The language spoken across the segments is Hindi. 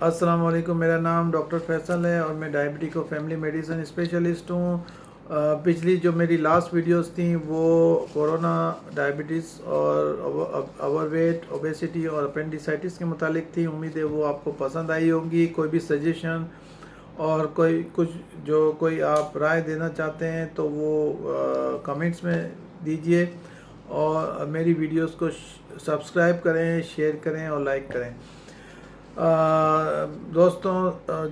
अस्सलाम वालेकुम। मेरा नाम डॉक्टर फैसल है और मैं डायबिटिक और फैमिली मेडिसिन स्पेशलिस्ट हूँ। पिछली जो मेरी लास्ट वीडियोस थी वो कोरोना, डायबिटीज़ और ओवरवेट, ओबेसिटी और अपेंडिसाइटिस के मुतालिक थी। उम्मीद है वो आपको पसंद आई होंगी। कोई भी सजेशन और कोई आप राय देना चाहते हैं तो वो कमेंट्स में दीजिए और मेरी वीडियोस को सब्सक्राइब करें, शेयर करें और लाइक करें। दोस्तों,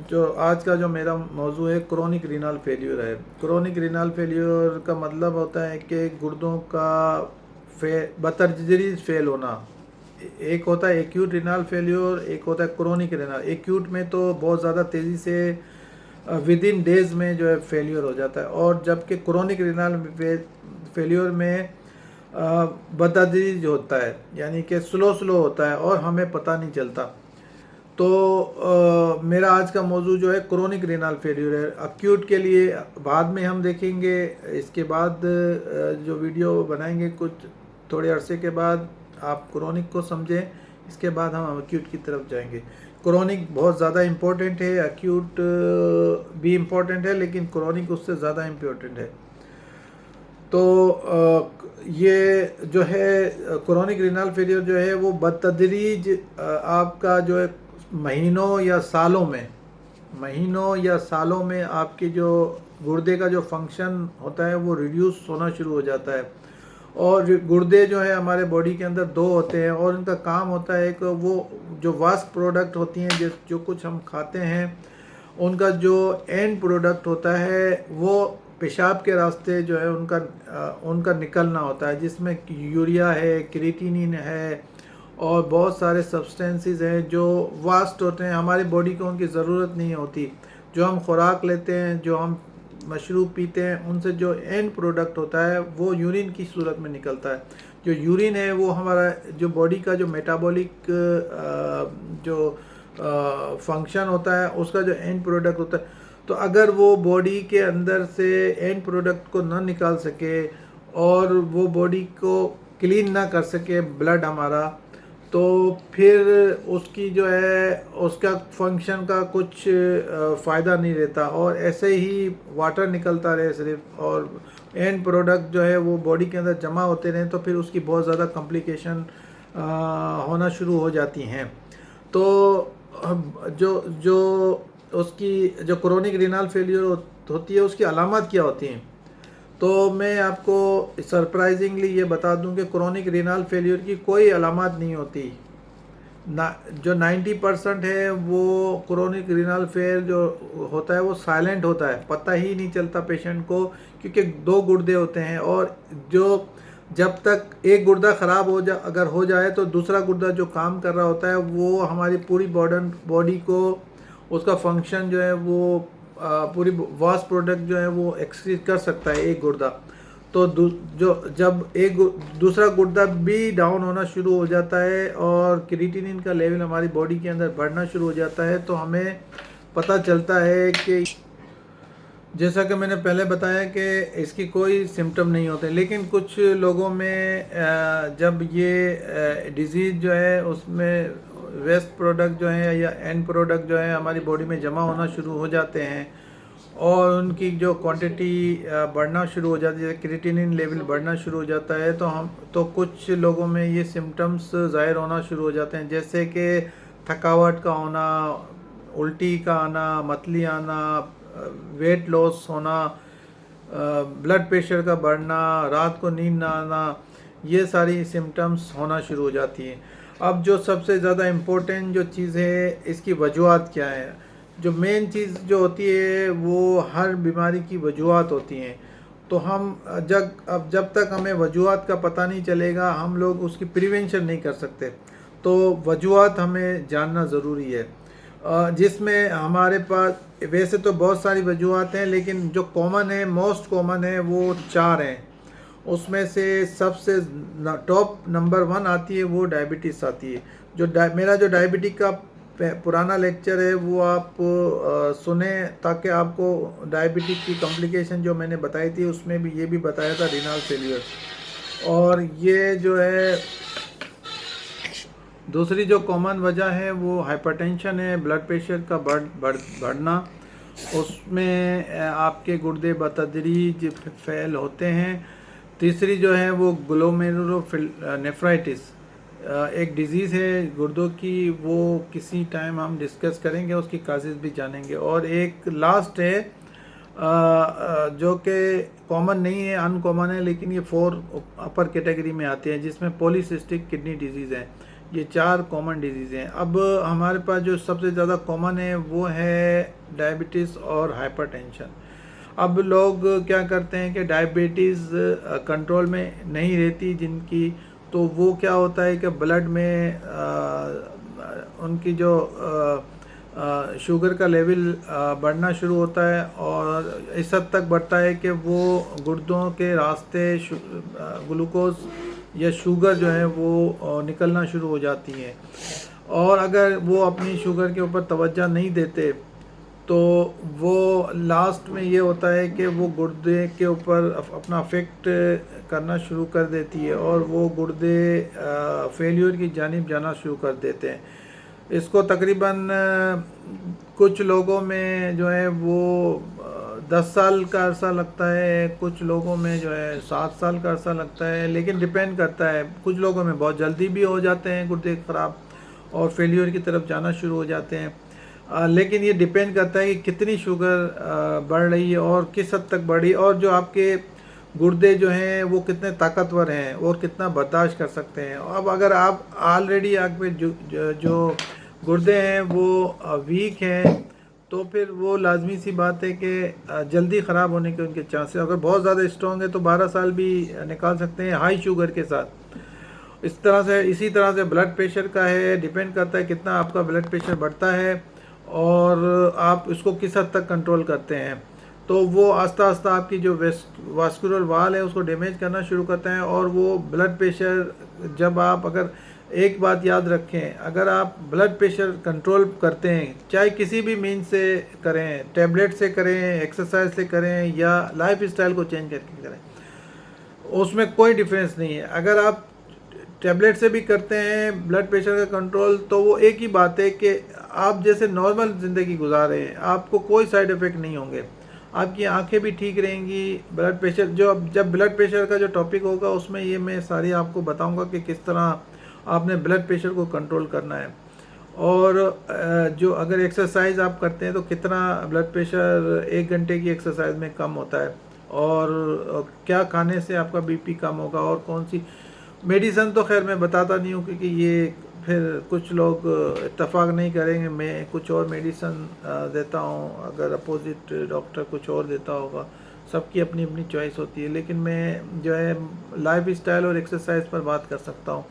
जो आज का जो मेरा मौजू है क्रोनिक रीनल फेल्यूर है। क्रोनिक रीनल फेल्यूर का मतलब होता है कि गुर्दों का बतदरीज फेल होना। एक होता है एक्यूट रीनल फेल्यूर, एक होता है क्रोनिक रीनल। एक्यूट में तो बहुत ज़्यादा तेज़ी से विद इन डेज में जो है फेल्यूर हो जाता है, और जबकि क्रोनिक रीनल फेल्यूर में बतदरीज होता है, यानी कि स्लो होता है और हमें पता नहीं चलता। तो मेरा आज का मौजू जो है क्रोनिक रीनल फेल्यूर है। एक्यूट के लिए बाद में हम देखेंगे, इसके बाद जो वीडियो बनाएंगे कुछ थोड़े अरसे के बाद आप क्रोनिक को समझें, इसके बाद हम एक्यूट की तरफ जाएंगे। क्रोनिक बहुत ज़्यादा इम्पोर्टेंट है, एक्यूट भी इम्पोर्टेंट है, लेकिन क्रोनिक उससे ज़्यादा इम्पोर्टेंट है। तो ये जो है क्रोनिक रीनल फेलियर जो है वो बतदरीज आपका जो है महीनों या सालों में आपके जो गुर्दे का जो फंक्शन होता है वो रिड्यूस होना शुरू हो जाता है। और गुर्दे जो है हमारे बॉडी के अंदर दो होते हैं और उनका काम होता है कि वो जो वास्ट प्रोडक्ट होती हैं जो कुछ हम खाते हैं उनका जो एंड प्रोडक्ट होता है वो पेशाब के रास्ते जो है उनका निकलना होता है, जिसमें यूरिया है, क्रिएटिनिन है और बहुत सारे सब्सटेंसेस हैं जो वास्ट होते हैं। हमारी बॉडी को उनकी ज़रूरत नहीं होती। जो हम खुराक लेते हैं, जो हम मशरूब पीते हैं, उनसे जो एंड प्रोडक्ट होता है वो यूरिन की सूरत में निकलता है। जो यूरिन है वो हमारा जो बॉडी का जो मेटाबॉलिक जो फंक्शन होता है उसका जो एंड प्रोडक्ट होता है। तो अगर वो बॉडी के अंदर से एंड प्रोडक्ट को ना निकाल सके और वो बॉडी को क्लीन ना कर सके ब्लड हमारा, तो फिर उसकी जो है उसका फंक्शन का कुछ फ़ायदा नहीं रहता और ऐसे ही वाटर निकलता रहे सिर्फ, और एंड प्रोडक्ट जो है वो बॉडी के अंदर जमा होते रहें तो फिर उसकी बहुत ज़्यादा कॉम्प्लिकेशन होना शुरू हो जाती हैं। तो जो जो उसकी जो क्रोनिक रीनल फेलियर होती है उसकी अलामत क्या होती हैं, तो मैं आपको सरप्राइजिंगली ये बता दूं कि क्रोनिक रीनल फेलियर की कोई अलामत नहीं होती ना। जो 90% है वो क्रोनिक रीनल फेल जो होता है वो साइलेंट होता है, पता ही नहीं चलता पेशेंट को, क्योंकि दो गुर्दे होते हैं और जो जब तक एक गुर्दा ख़राब अगर हो जाए तो दूसरा गुर्दा जो काम कर रहा होता है वो हमारी पूरी बॉडी को उसका फंक्शन जो है वो पूरी वास्ट प्रोडक्ट जो है वो एक्सक्रीट कर सकता है एक गुर्दा। तो जब दूसरा गुर्दा भी डाउन होना शुरू हो जाता है और क्रिएटिनिन का लेवल हमारी बॉडी के अंदर बढ़ना शुरू हो जाता है, तो हमें पता चलता है कि जैसा कि मैंने पहले बताया कि इसकी कोई सिम्टम नहीं होते, लेकिन कुछ लोगों में जब ये डिज़ीज़ जो है उसमें वेस्ट प्रोडक्ट जो है या एंड प्रोडक्ट जो है हमारी बॉडी में जमा होना शुरू हो जाते हैं और उनकी जो क्वांटिटी बढ़ना शुरू हो जाती है, क्रिएटिनिन लेवल बढ़ना शुरू हो जाता है, तो कुछ लोगों में ये सिम्टम्स ज़ाहिर होना शुरू हो जाते हैं, जैसे कि थकावट का होना, उल्टी का आना, मतली आना, वेट लॉस होना, ब्लड प्रेशर का बढ़ना, रात को नींद ना आना, ये सारी सिम्टम्स होना शुरू हो जाती हैं। अब जो सबसे ज़्यादा इम्पोर्टेंट जो चीज़ है इसकी वजूहत क्या है, जो मेन चीज़ जो होती है वो हर बीमारी की वजूहत होती हैं। तो हम जब तक हमें वजूहत का पता नहीं चलेगा हम लोग उसकी प्रिवेंशन नहीं कर सकते। तो वजूहत हमें जानना ज़रूरी है, जिसमें हमारे पास वैसे तो बहुत सारी वजूहत हैं, लेकिन जो कॉमन है, मोस्ट कॉमन है, वो 4 हैं। उसमें से सबसे टॉप नंबर 1 आती है वो डायबिटीज़ आती है। मेरा जो डायबिटिक का पुराना लेक्चर है वो आप सुने, ताकि आपको डायबिटिक की कॉम्प्लिकेशन जो मैंने बताई थी उसमें भी ये भी बताया था रीनल फेलियर। और ये जो है दूसरी जो कॉमन वजह है वो हाइपरटेंशन है, ब्लड प्रेशर का बढ़ना। उसमें आपके गुर्दे बतदरीज फैल होते हैं। तीसरी जो है वो ग्लोमेरुलोनेफ्राइटिस, एक डिज़ीज़ है गुर्दों की, वो किसी टाइम हम डिस्कस करेंगे, उसकी काजेज़ भी जानेंगे। और एक लास्ट है जो कि कॉमन नहीं है, अनकॉमन है, लेकिन ये 4 अपर कैटेगरी में आते हैं, जिसमें पॉलीसिस्टिक किडनी डिजीज़ है। ये 4 कॉमन डिजीज़ हैं। अब हमारे पास जो सबसे ज़्यादा कॉमन है वो है डायबिटीज़ और हाइपरटेंशन। अब लोग क्या करते हैं कि डायबिटीज़ कंट्रोल में नहीं रहती जिनकी, तो वो क्या होता है कि ब्लड में उनकी जो शुगर का लेवल बढ़ना शुरू होता है, और इस हद तक बढ़ता है कि वो गुर्दों के रास्ते ग्लूकोज या शुगर जो है वो निकलना शुरू हो जाती हैं। और अगर वो अपनी शुगर के ऊपर तवज्जो नहीं देते तो वो लास्ट में ये होता है कि वो गुर्दे के ऊपर अपना अफेक्ट करना शुरू कर देती है, और वो गुर्दे फेलियर की जानिब जाना शुरू कर देते हैं। इसको तकरीबन कुछ लोगों में जो है वो 10 साल का अरसा लगता है, कुछ लोगों में जो है 7 साल का अरसा लगता है, लेकिन डिपेंड करता है। कुछ लोगों में बहुत जल्दी भी हो जाते हैं गुर्दे ख़राब और फेलियर की तरफ जाना शुरू हो जाते हैं। लेकिन ये डिपेंड करता है कि कितनी शुगर बढ़ रही है और किस हद तक बढ़ी, और जो आपके गुर्दे जो हैं वो कितने ताकतवर हैं और कितना बर्दाश्त कर सकते हैं। अब अगर आप ऑलरेडी आप पे जो गुर्दे हैं वो वीक हैं, तो फिर वो लाजमी सी बात है कि जल्दी ख़राब होने के उनके चांसेस, अगर बहुत ज़्यादा स्ट्रॉन्ग है तो 12 साल भी निकाल सकते हैं हाई शुगर के साथ। इसी तरह से ब्लड प्रेशर का है, डिपेंड करता है कितना आपका ब्लड प्रेशर बढ़ता है और आप इसको किस हद तक कंट्रोल करते हैं। तो वो आस्ता आस्ता आपकी जो वास्कुलर वाल है उसको डैमेज करना शुरू करता है, और वो ब्लड प्रेशर, जब आप अगर एक बात याद रखें, अगर आप ब्लड प्रेशर कंट्रोल करते हैं, चाहे किसी भी मीन से करें, टैबलेट से करें, एक्सरसाइज से करें, या लाइफ स्टाइल को चेंज करके करें, उसमें कोई डिफरेंस नहीं है। अगर आप टैबलेट से भी करते हैं ब्लड प्रेशर का कंट्रोल, तो वो एक ही बात है कि आप जैसे नॉर्मल ज़िंदगी गुजार रहे हैं, आपको कोई साइड इफ़ेक्ट नहीं होंगे, आपकी आंखें भी ठीक रहेंगी। ब्लड प्रेशर जब ब्लड प्रेशर का जो टॉपिक होगा उसमें ये मैं सारी आपको बताऊंगा कि किस तरह आपने ब्लड प्रेशर को कंट्रोल करना है, और जो अगर एक्सरसाइज आप करते हैं तो कितना ब्लड प्रेशर 1 घंटे की एक्सरसाइज में कम होता है, और क्या खाने से आपका बीपी कम होगा, और कौन सी मेडिसन तो खैर मैं बताता नहीं हूँ, क्योंकि ये फिर कुछ लोग इत्तेफाक नहीं करेंगे, मैं कुछ और मेडिसन देता हूँ, अगर अपोजिट डॉक्टर कुछ और देता होगा, सबकी अपनी अपनी चॉइस होती है। लेकिन मैं जो है लाइफ स्टाइल और एक्सरसाइज पर बात कर सकता हूँ।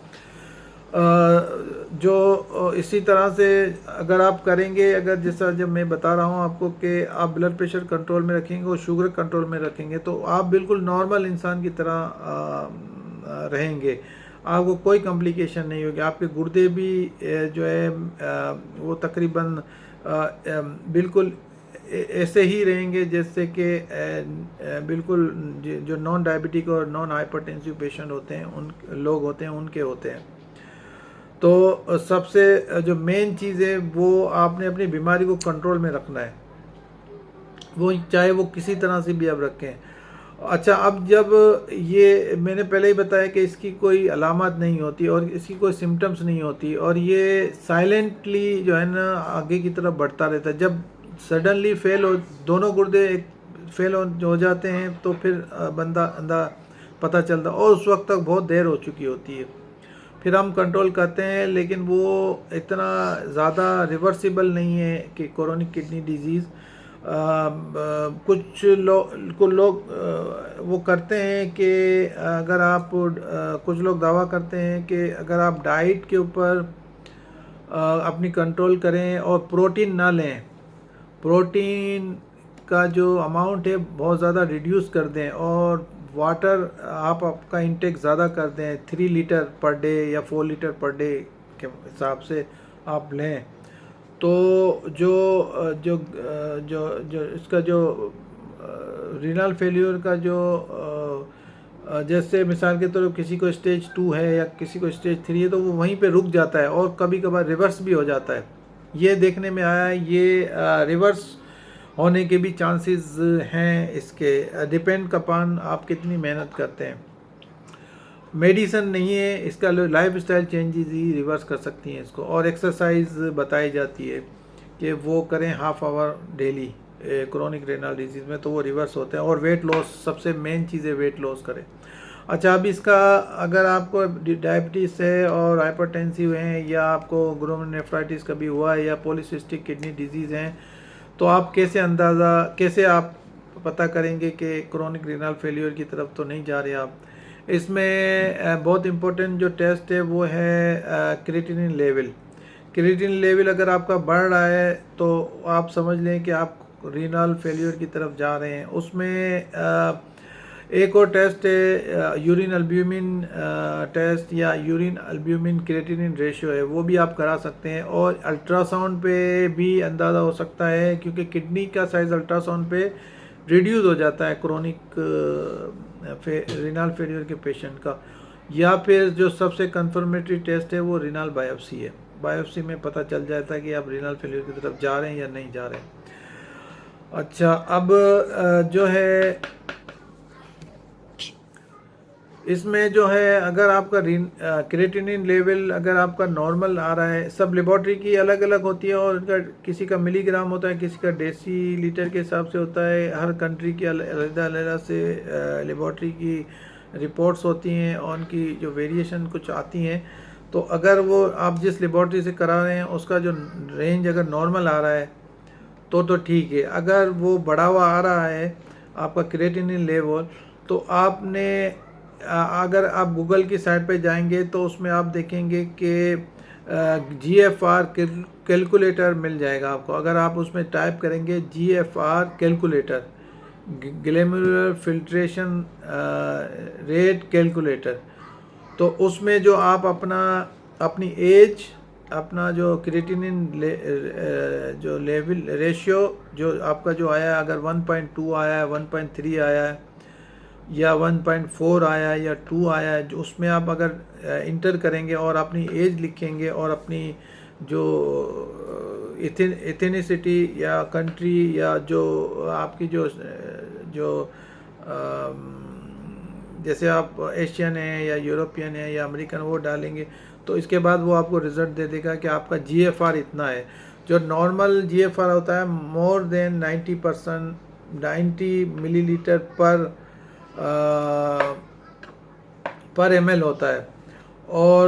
जो इसी तरह से अगर आप करेंगे, अगर जैसा जब मैं बता रहा हूँ आपको कि आप ब्लड प्रेशर कंट्रोल में रखेंगे और शुगर कंट्रोल में रखेंगे, तो आप बिल्कुल नॉर्मल इंसान की तरह रहेंगे, आपको कोई कॉम्प्लिकेशन नहीं होगी। आपके गुर्दे भी जो है वो तकरीबन बिल्कुल ऐसे ही रहेंगे जैसे कि बिल्कुल जो नॉन डायबिटिक और नॉन हाइपरटेंसिव पेशेंट होते हैं, उन लोग होते हैं, उनके होते हैं। तो सबसे जो मेन चीज़ है वो आपने अपनी बीमारी को कंट्रोल में रखना है, वो चाहे वो किसी तरह से भी आप रखें। अच्छा, अब जब ये मैंने पहले ही बताया कि इसकी कोई अलामत नहीं होती और इसकी कोई सिम्टम्स नहीं होती, और ये साइलेंटली जो है ना आगे की तरफ बढ़ता रहता है। जब सडनली दोनों गुर्दे फेल हो जाते हैं तो फिर बंदा अंधा पता चलता, और उस वक्त तक बहुत देर हो चुकी होती है। फिर हम कंट्रोल करते हैं, लेकिन वो इतना ज़्यादा रिवर्सिबल नहीं है कि क्रोनिक किडनी डिजीज़। कुछ लोग वो करते हैं कि अगर आप कुछ लोग दावा करते हैं कि अगर आप डाइट के ऊपर अपनी कंट्रोल करें और प्रोटीन ना लें, प्रोटीन का जो अमाउंट है बहुत ज़्यादा रिड्यूस कर दें, और वाटर आपका इंटेक ज़्यादा कर दें, 3 लीटर पर डे या 4 लीटर पर डे के हिसाब से आप लें, तो जो जो जो जो इसका जो रीनल फेल्योर का जो जैसे मिसाल के तौर पर किसी को स्टेज 2 है या किसी को स्टेज 3 है तो वो वहीं पे रुक जाता है और कभी कभार रिवर्स भी हो जाता है। ये देखने में आया है, ये रिवर्स होने के भी चांसेस हैं इसके, डिपेंड अपॉन आप कितनी मेहनत करते हैं। मेडिसिन नहीं है इसका, लाइफ स्टाइल चेंजेस ही रिवर्स कर सकती हैं इसको। और एक्सरसाइज बताई जाती है कि वो करें half hour daily chronic renal disease में, तो वो रिवर्स होते हैं। और वेट लॉस, सबसे मेन चीज़ है वेट लॉस करें। अच्छा, अब इसका अगर आपको डायबिटीज़ है और हाइपरटेंसिव हैं या आपको ग्लोमेरुलोनेफ्राइटिस कभी हुआ है या पॉलीसिस्टिक किडनी डिजीज़ हैं, तो आप कैसे आप पता करेंगे कि क्रोनिक रीनल फेलियर की तरफ तो नहीं जा रहे आप। इसमें बहुत इम्पोर्टेंट जो टेस्ट है वो है क्रिएटिनिन लेवल। क्रिएटिनिन लेवल अगर आपका बढ़ रहा है तो आप समझ लें कि आप रीनल फेलियर की तरफ जा रहे हैं। उसमें एक और टेस्ट है यूरिन एल्ब्यूमिन टेस्ट या यूरिन एल्ब्यूमिन क्रिएटिनिन रेशियो है, वो भी आप करा सकते हैं। और अल्ट्रासाउंड पे भी अंदाज़ा हो सकता है, क्योंकि किडनी का साइज़ अल्ट्रासाउंड पे रिड्यूस हो जाता है क्रोनिक रीनल फेलियर के पेशेंट का। या फिर जो सबसे कंफर्मेटरी टेस्ट है वो रीनल बायोप्सी है। बायोप्सी में पता चल जाता है कि आप रीनल फेलियर की तरफ जा रहे हैं या नहीं जा रहे हैं। अच्छा, अब जो है इसमें जो है अगर आपका क्रिएटिनिन लेवल अगर आपका नॉर्मल आ रहा है, सब लेबॉर्ट्री की अलग अलग होती है और उनका किसी का मिलीग्राम होता है, किसी का डेसीलीटर के हिसाब से होता है। हर कंट्री की अलग से लेबॉर्ट्री की रिपोर्ट्स होती हैं और उनकी जो वेरिएशन कुछ आती हैं। तो अगर वो आप जिस लेबॉर्ट्री से करा रहे हैं उसका जो रेंज अगर नॉर्मल आ रहा है तो ठीक है। अगर वो बढ़ा हुआ आ रहा है आपका क्रिएटिनिन लेवल, तो आपने अगर आप गूगल की साइट पे जाएंगे तो उसमें आप देखेंगे कि GFR कैलकुलेटर मिल जाएगा आपको। अगर आप उसमें टाइप करेंगे GFR calculator, glomerular filtration rate calculator, तो उसमें जो आप अपनी एज, अपना जो क्रिएटिनिन जो लेवल रेशियो जो आपका जो आया है, अगर 1.2 आया है, 1.3 आया है या 1.4 आया है या 2 आया है, जो उसमें आप अगर इंटर करेंगे और अपनी एज लिखेंगे और अपनी जो इथेनिसिटी या कंट्री या जो आपकी जो जैसे आप एशियन है या यूरोपियन है या अमेरिकन, वो डालेंगे तो इसके बाद वो आपको रिजल्ट दे देगा कि आपका GFR इतना है। जो नॉर्मल GFR होता है मोर देन 90%, 90 मिलीलीटर पर ml होता है। और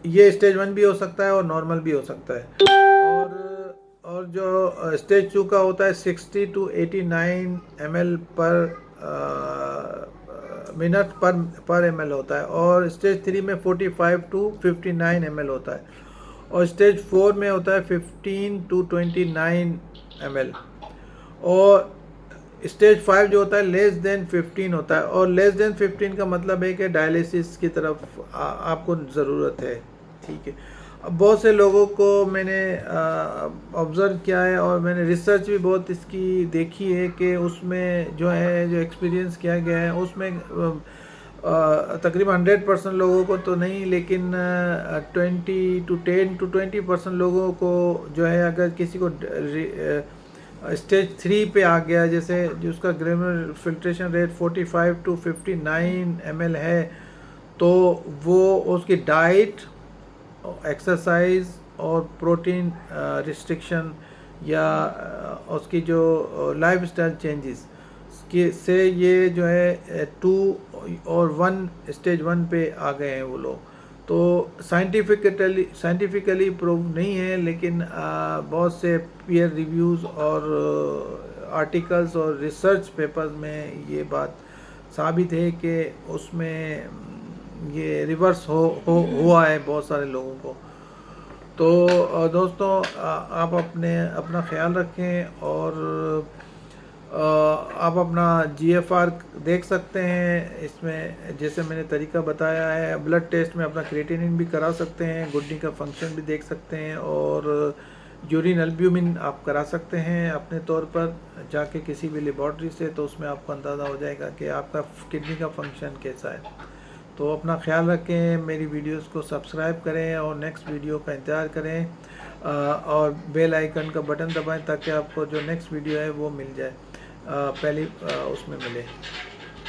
ये स्टेज 1 भी हो सकता है और नॉर्मल भी हो सकता है। और जो स्टेज 2 का होता है 60 to 89 ml पर मिनट पर ml होता है। और स्टेज 3 में 45 to 59 ml होता है। और स्टेज 4 में होता है 15 to 29 ml। और स्टेज 5 जो होता है लेस देन 15 होता है। और लेस देन 15 का मतलब है कि डायलिसिस की तरफ आपको ज़रूरत है। ठीक है, अब बहुत से लोगों को मैंने ऑब्ज़र्व किया है और मैंने रिसर्च भी बहुत इसकी देखी है कि उसमें जो है जो एक्सपीरियंस किया गया है उसमें तकरीबन 100% लोगों को तो नहीं, लेकिन 10 to 20% लोगों को जो है, अगर किसी को स्टेज 3 पे आ गया, जैसे जिसका glomerular filtration rate 45 to 59 ml है, तो वो उसकी डाइट, एक्सरसाइज और प्रोटीन रिस्ट्रिक्शन या उसकी जो लाइफ स्टाइल चेंजेस से ये जो है 2 और 1 स्टेज 1 पे आ गए हैं वो लोग। तो साइंटिफिकली प्रूव नहीं है, लेकिन बहुत से पीयर रिव्यूज़ और आर्टिकल्स और रिसर्च पेपर्स में ये बात साबित है कि उसमें ये रिवर्स हुआ है बहुत सारे लोगों को। तो दोस्तों, आप अपना ख्याल रखें और आप अपना GFR देख सकते हैं इसमें, जैसे मैंने तरीका बताया है। ब्लड टेस्ट में अपना क्रिएटिनिन भी करा सकते हैं, गुडनी का फंक्शन भी देख सकते हैं, और यूरिन एल्ब्यूमिन आप करा सकते हैं अपने तौर पर जाके किसी भी लेबॉर्ट्री से, तो उसमें आपको अंदाज़ा हो जाएगा कि आपका किडनी का फंक्शन कैसा है। तो अपना ख्याल रखें, मेरी वीडियोस को सब्सक्राइब करें और नेक्स्ट वीडियो का इंतज़ार करें, और बेल आइकन का बटन दबाएं ताकि आपको जो नेक्स्ट वीडियो है वो मिल जाए, पहली उसमें मिले।